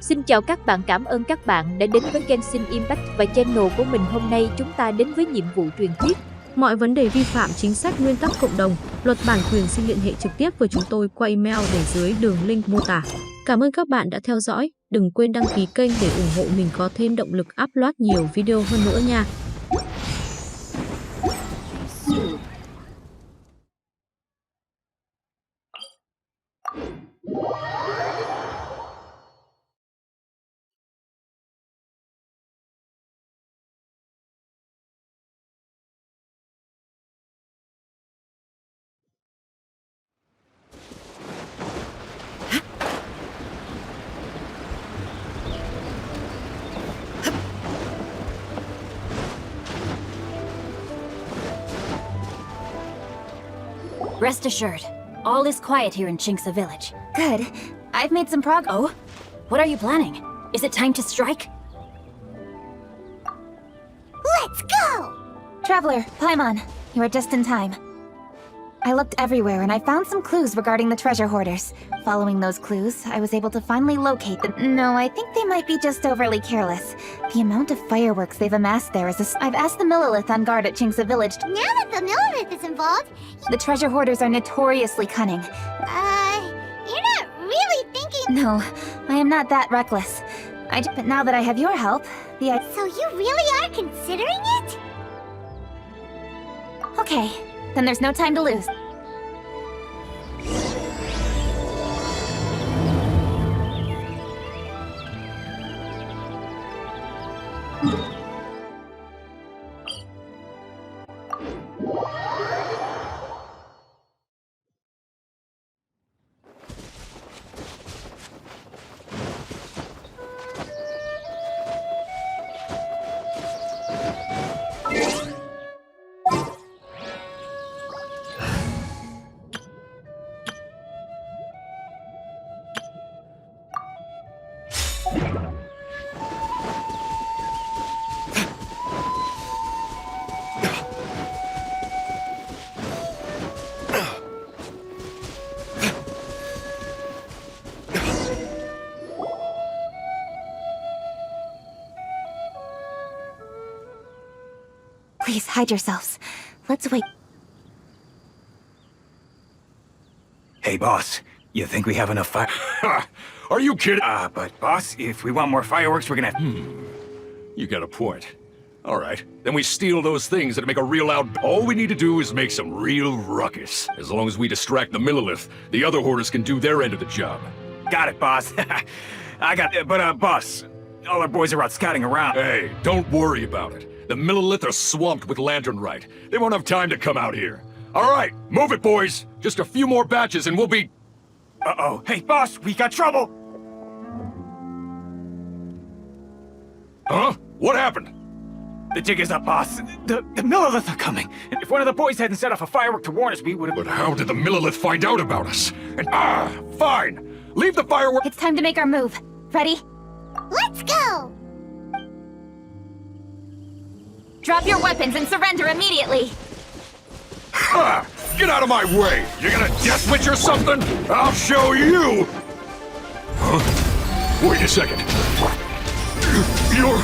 Xin chào các bạn, cảm ơn các bạn đã đến với Genshin Impact và channel của mình. Hôm nay chúng ta đến với nhiệm vụ truyền thuyết. Mọi vấn đề vi phạm chính sách, nguyên tắc cộng đồng, luật bản quyền xin liên hệ trực tiếp với chúng tôi qua email để dưới đường link mô tả. Cảm ơn các bạn đã theo dõi. Đừng quên đăng ký kênh để ủng hộ mình có thêm động lực upload nhiều video hơn nữa nha. Rest assured, all is quiet here in Chinxa village. Good. I've made some progress. Oh? What are you planning? Is it time to strike? Let's go! Traveler, Paimon, you are just in time. I looked everywhere and I found some clues regarding the treasure hoarders. Following those clues, I was able to finally locate them. No, I think they might be just overly careless. The amount of fireworks they've amassed there is I've asked the Millilith on guard at Chinxa village. Now that the Millilith is involved... The treasure hoarders are notoriously cunning. You're not really thinking... No, I am not that reckless. But now that I have your help, So you really are considering it? Okay, then there's no time to lose. Please hide yourselves. Let's wait. Hey, boss. You think we have enough fire? Are you kidding? But boss, if we want more fireworks, we're gonna... You got a point. All right, then we steal those things that make a real loud... All we need to do is make some real ruckus. As long as we distract the Millilith, the other hoarders can do their end of the job. Got it, boss. I got it. But, boss, all our boys are out scouting around. Hey, don't worry about it. The Millilith are swamped with lanternite. They won't have time to come out here. All right, move it, boys. Just a few more batches and we'll be... Uh-oh. Hey, boss, we got trouble! Huh? What happened? The jig is up, boss. The Millilith are coming. And if one of the boys hadn't set off a firework to warn us, we would have... But how did the Millilith find out about us? And, fine. Leave the firework... It's time to make our move. Ready? Let's go! Drop your weapons and surrender immediately! Ha! Get out of my way! You're gonna death witch or something? I'll show you! Huh? Wait a second. You're...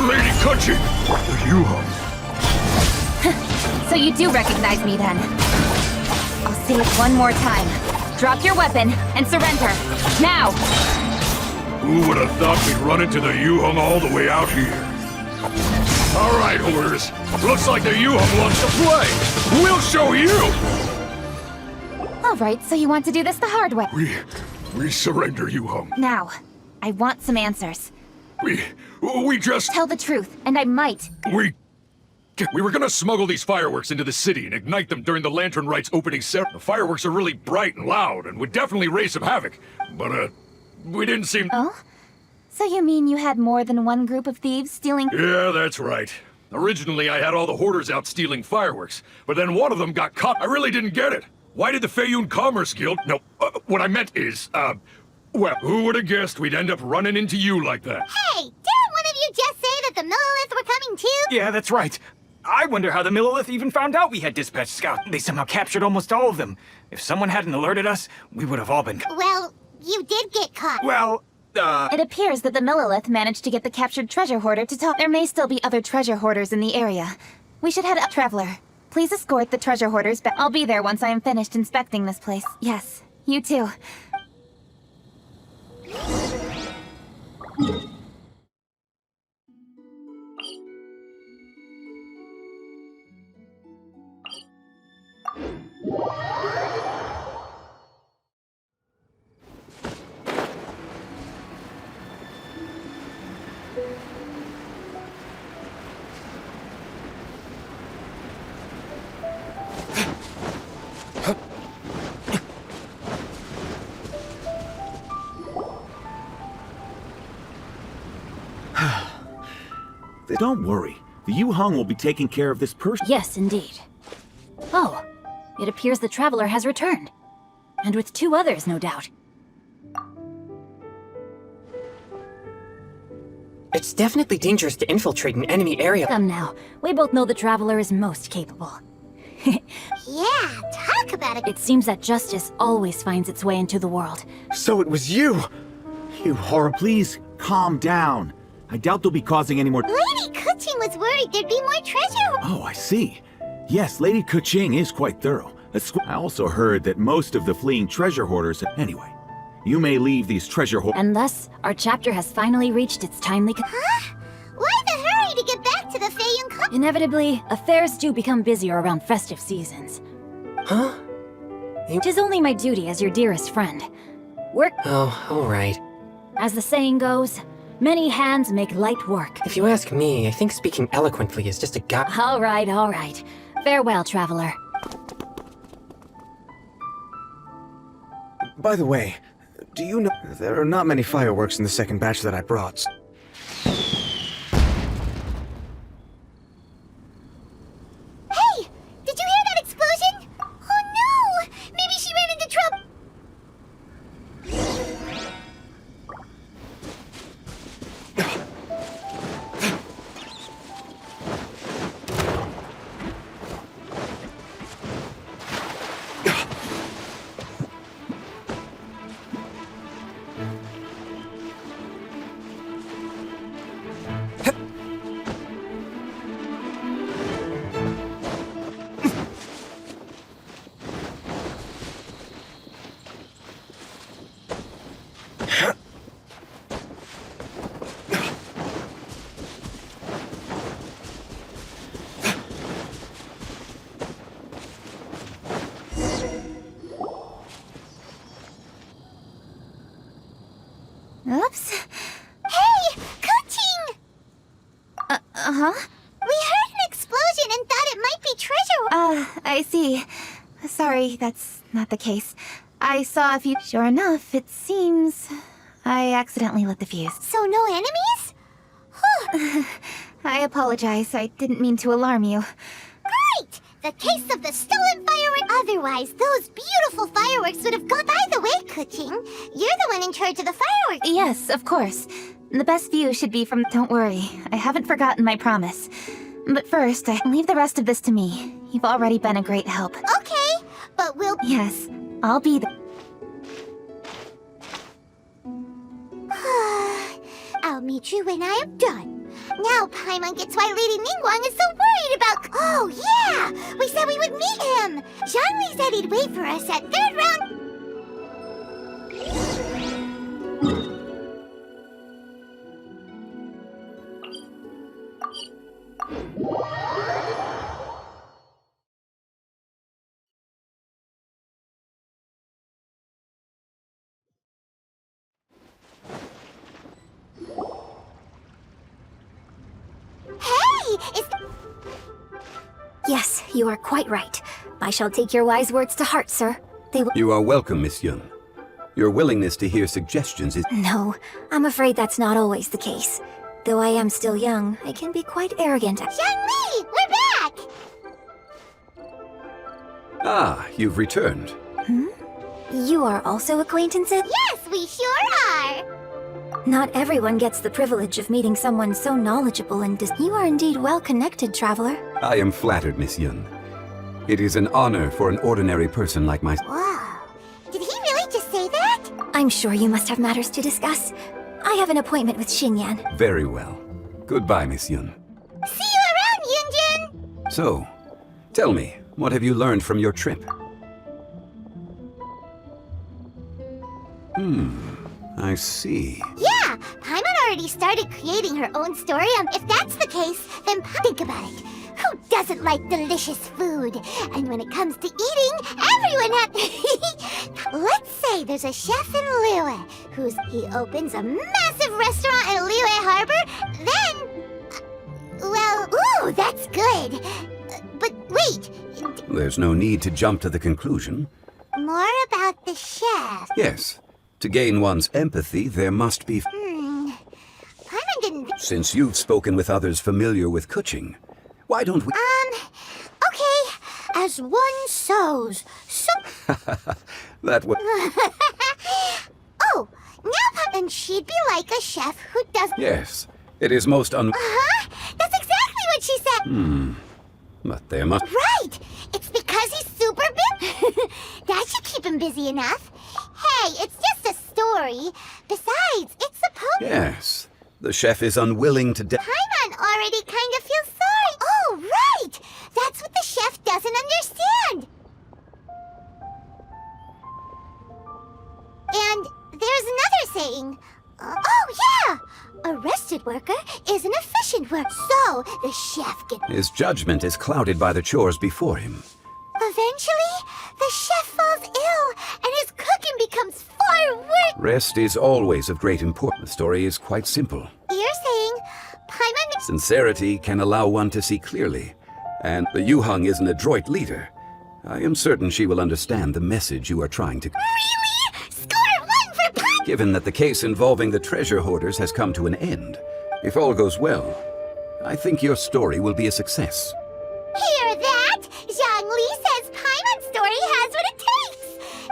Lady Cutchy! You... So you do recognize me then. I'll say it one more time. Drop your weapon and surrender. Now! Who would have thought we'd run into the Yuhong all the way out here? All right, hoarders. Looks like the Yuhong wants to play. We'll show you! All right, so you want to do this the hard way. We surrender, Yuhong. Now, I want some answers. We just... Tell the truth, and I might. We were gonna smuggle these fireworks into the city and ignite them during the Lantern Rite's opening ceremony. The fireworks are really bright and loud and would definitely raise some havoc. But, we didn't seem... Oh? So you mean you had more than one group of thieves stealing... Yeah, that's right. Originally, I had all the hoarders out stealing fireworks, but then one of them got caught. I really didn't get it. Why did the Feiyun Commerce Guild... No, what I meant is, well, who would have guessed we'd end up running into you like that? Hey, didn't one of you just say that the Millilith were coming too? Yeah, that's right. I wonder how the Millilith even found out we had dispatched scouts. They somehow captured almost all of them. If someone hadn't alerted us, we would have all been... Well, you did get caught. Well, It appears that the Millilith managed to get the captured treasure hoarder to talk. There may still be other treasure hoarders in the area. We should head up. Traveler, please escort the treasure hoarders back. I'll be there once I am finished inspecting this place. Yes, you too. Don't worry. The NguyĩnH will be taking care of this person. Yes, indeed. Oh, it appears the traveler has returned. And with 2 others, no doubt. It's definitely dangerous to infiltrate an enemy area. Come now, we both know the traveler is most capable. Yeah, talk about it. It seems that justice always finds its way into the world. So it was you! You horror, please, calm down. I doubt they'll be causing any more— Lady Kuching was worried there'd be more treasure. Oh, I see. Yes, Lady Kuching is quite thorough. I also heard that most of the fleeing treasure hoarders— Anyway, you may leave these treasure hoarders— And thus, our chapter has finally reached its timely Huh? Why the hurry to get back to the Phi Tinh? Inevitably, affairs do become busier around festive seasons. Huh? It is only my duty as your dearest friend. Work— Oh, alright. As the saying goes, many hands make light work. If you ask me, I think speaking eloquently is just a All right. Farewell, traveler. By the way, do you know there are not many fireworks in the second batch that I brought? Hey! Did you hear that explosion? Oh no! Maybe she ran into trouble. Oops. Hey! Kuching! Uh-huh? We heard an explosion and thought it might be treasure. I see. Sorry, that's not the case. I saw a few— Sure enough, it seems I accidentally lit the fuse. So no enemies? Whew. I apologize. I didn't mean to alarm you. Great! The case of the stolen fireworks. Otherwise, those beautiful fireworks would have gone. By the way, Kuching, you're the one in charge of the fireworks. Yes, of course. The best view should be from— Don't worry, I haven't forgotten my promise. But first, leave the rest of this to me. You've already been a great help. Okay, but we'll— Yes, I'll be there. I'll meet you when I am done. Now Paimon gets why Lady Ningguang is so worried about— Oh yeah! We said we would meet him! Zhangli said he'd wait for us at 3rd round— Yes, you are quite right. I shall take your wise words to heart, sir. They will— You are welcome, Miss Yun. Your willingness to hear suggestions is— No, I'm afraid that's not always the case. Though I am still young, I can be quite arrogant. Zhangli! We're back! Ah, you've returned. You are also acquaintances? Yes, we sure are! Not everyone gets the privilege of meeting someone so knowledgeable and You are indeed well-connected, traveler. I am flattered, Miss Yun. It is an honor for an ordinary person like myself. Wow. Did he really just say that? I'm sure you must have matters to discuss. I have an appointment with Xinyan. Very well. Goodbye, Miss Yun. See you around, Yunjin! So, tell me, what have you learned from your trip? I see. Yeah, Paimon already started creating her own story. If that's the case, then think about it. Who doesn't like delicious food? And when it comes to eating, everyone Let's say there's a chef in Liyue, he opens a massive restaurant in Liyue Harbor, then... well, ooh, that's good. But wait. There's no need to jump to the conclusion. More about the chef. Yes. To gain one's empathy, there must be... Paimon didn't... Since you've spoken with others familiar with Kuching, why don't we... Okay. As one sows, so... That would... Oh, now and she'd be like a chef who doesn't... Yes. It is most Uh-huh. That's exactly what she said. But there must... Right. It's because he's super busy. That should keep him busy enough. Hey, it's just a story. Besides, it's supposed... Yes. The chef is unwilling to... Paimon already kind of feels sorry. Oh, right! That's what the chef doesn't understand. And there's another saying. Oh, yeah! A rested worker is an efficient worker. So, the chef gets... His judgment is clouded by the chores before him. Eventually, the chef falls ill, and his cooking becomes far worse. Rest is always of great importance. The story is quite simple. You're saying Paimon... Sincerity can allow one to see clearly, and the Nguy:HiếuNH is an adroit leader. I am certain she will understand the message you are trying to... Really? Score 1 for Paimon! Given that the case involving the treasure hoarders has come to an end, if all goes well, I think your story will be a success. Hear that? Zhongli says Paimon's story has what it takes!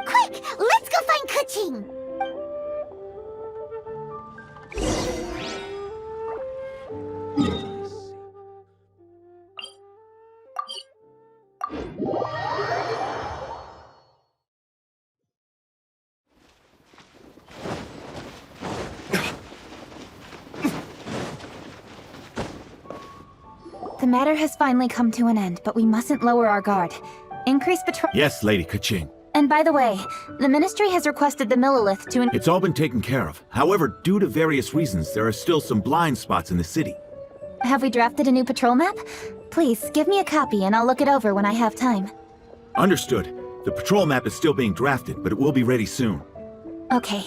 Quick, let's go find Kuching! The matter has finally come to an end, but we mustn't lower our guard. Increase patrol... Yes, Lady Kuching. And by the way, the Ministry has requested the Millilith to... It's all been taken care of. However, due to various reasons, there are still some blind spots in the city. Have we drafted a new patrol map? Please, give me a copy and I'll look it over when I have time. Understood. The patrol map is still being drafted, but it will be ready soon. Okay.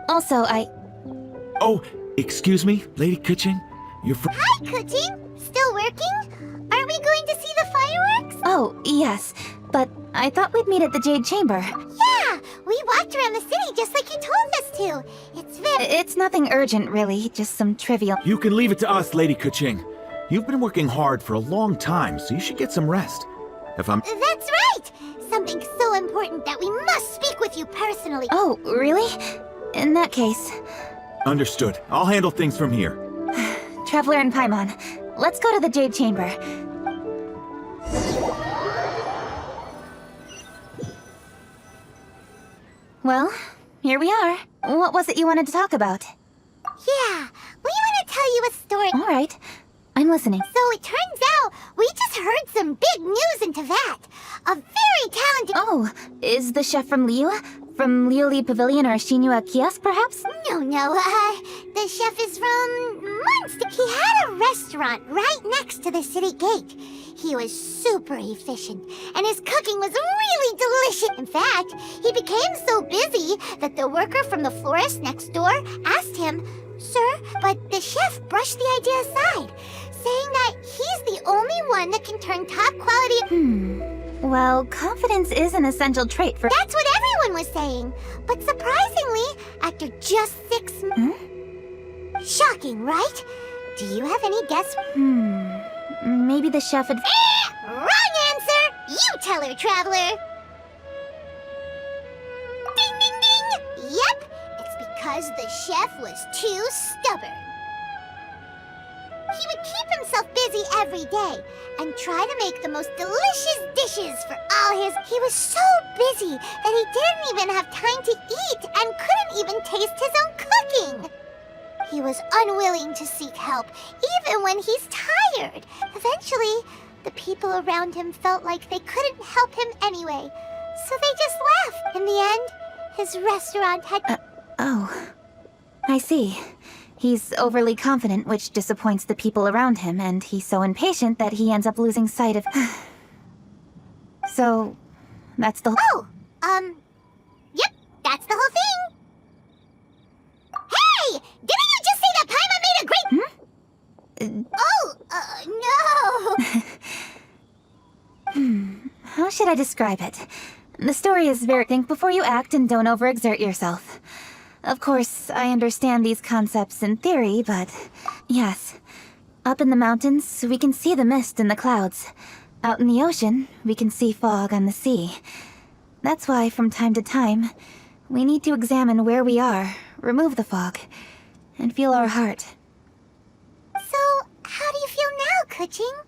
Also, Oh, excuse me, Lady Kuching? You're from... Hi, Kuching! Still working? Are we going to see the fireworks? Oh, yes. But I thought we'd meet at the Jade Chamber. Yeah! We walked around the city just like you told us to. It's very... It's nothing urgent, really. Just some trivial... You can leave it to us, Lady Kuching. You've been working hard for a long time, so you should get some rest. If I'm... That's right! Something so important that we must speak with you personally. Oh, really? In that case... Understood. I'll handle things from here. Traveler and Paimon, let's go to the Jade Chamber. Well, here we are. What was it you wanted to talk about? Yeah, we want to tell you a story. All right, I'm listening. So it turns out we just heard some big news in Teyvat. A very talented... Oh, is the chef from Liyue? From Liuli Pavilion or Shinua Kiosk, perhaps? No, the chef is from Munster. He had a restaurant right next to the city gate. He was super efficient, and his cooking was really delicious. In fact, he became so busy that the worker from the florist next door asked him, "Sir," but the chef brushed the idea aside, saying that he's the only one that can turn top quality... Well, confidence is an essential trait for... That's what everyone was saying. But surprisingly, after just 6 months... Shocking, right? Do you have any guess? Maybe the chef had... Wrong answer! You tell her, Traveler! Ding, ding, ding! Yep, it's because the chef was too stubborn. He would keep himself busy every day and try to make the most delicious dishes for all his... He was so busy that he didn't even have time to eat and couldn't even taste his own cooking. He was unwilling to seek help, even when he's tired. Eventually, the people around him felt like they couldn't help him anyway, so they just left. In the end, his restaurant had... Oh. I see. He's overly confident, which disappoints the people around him, and he's so impatient that he ends up losing sight of... So, that's the... Yep, that's the whole thing. Hey! Didn't you just say that Paimon made a great... no! How should I describe it? The story is very... Think before you act and don't overexert yourself. Of course, I understand these concepts in theory, but... Yes. Up in the mountains, we can see the mist in the clouds. Out in the ocean, we can see fog on the sea. That's why, from time to time, we need to examine where we are, remove the fog, and feel our heart. So, how do you feel now, Keqing?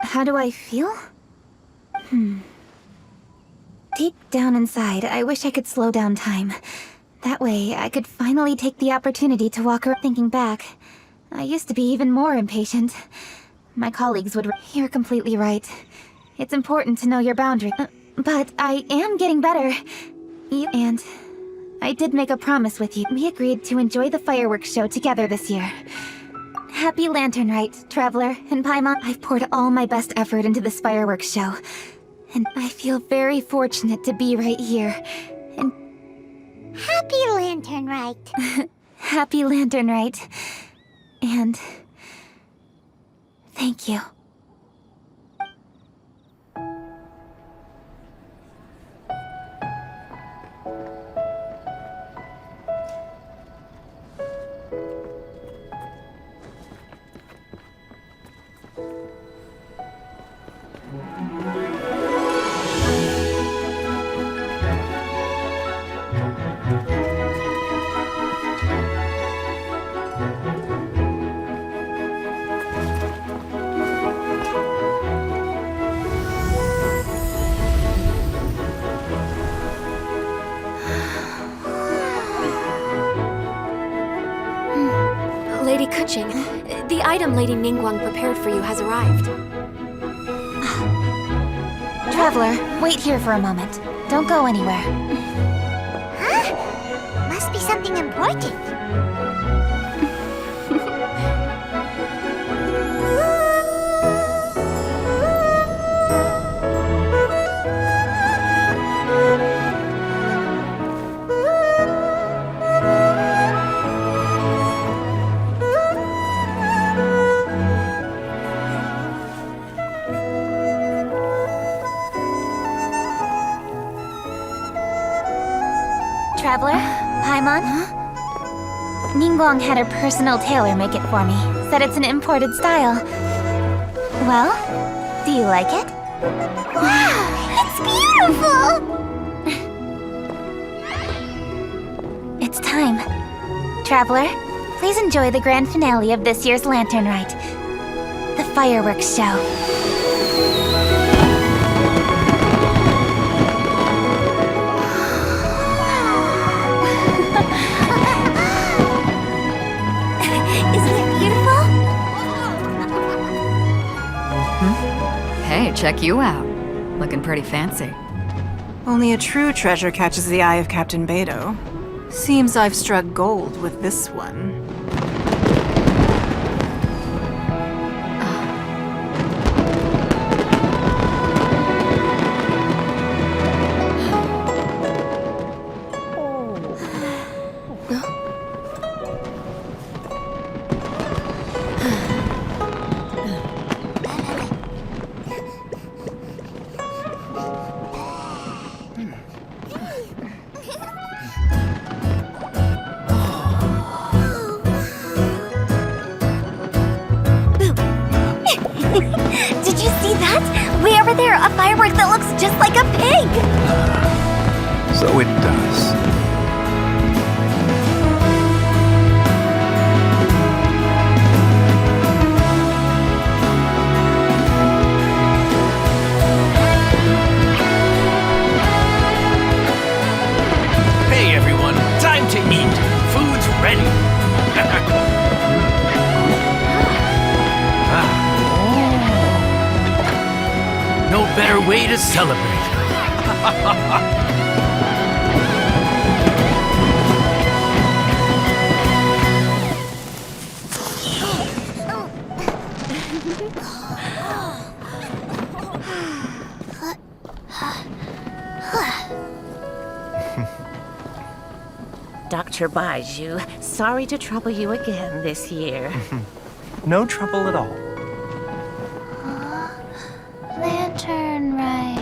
How do I feel? Deep down inside, I wish I could slow down time. That way, I could finally take the opportunity to walk around. Thinking back, I used to be even more impatient. My colleagues would... You're completely right. It's important to know your boundaries. But I am getting better. And I did make a promise with you. We agreed to enjoy the fireworks show together this year. Happy Lantern Rite, Traveler and Paimon. I've poured all my best effort into this fireworks show. And I feel very fortunate to be right here. And... Happy Lantern Rite. Happy Lantern Rite. And... thank you. Lady Keqing, the item Lady Ningguang prepared for you has arrived. Traveler, wait here for a moment. Don't go anywhere. Huh? Must be something important. Traveler, Paimon? Ningguang had her personal tailor make it for me. Said it's an imported style. Well, do you like it? Wow, it's beautiful! It's time. Traveler, please enjoy the grand finale of this year's Lantern Rite. The fireworks show. Hey, check you out. Looking pretty fancy. Only a true treasure catches the eye of Captain Beidou. Seems I've struck gold with this one. Did you see that? Way over there, a firework that looks just like a pig! So it does. Hey everyone, time to eat. Food's ready. way to celebrate. Dr. Baiju, sorry to trouble you again this year. No trouble at all. Lantern right.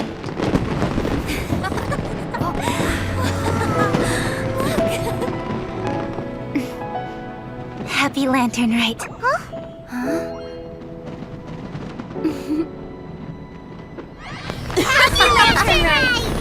Happy Lantern right. Huh? Happy Lantern right!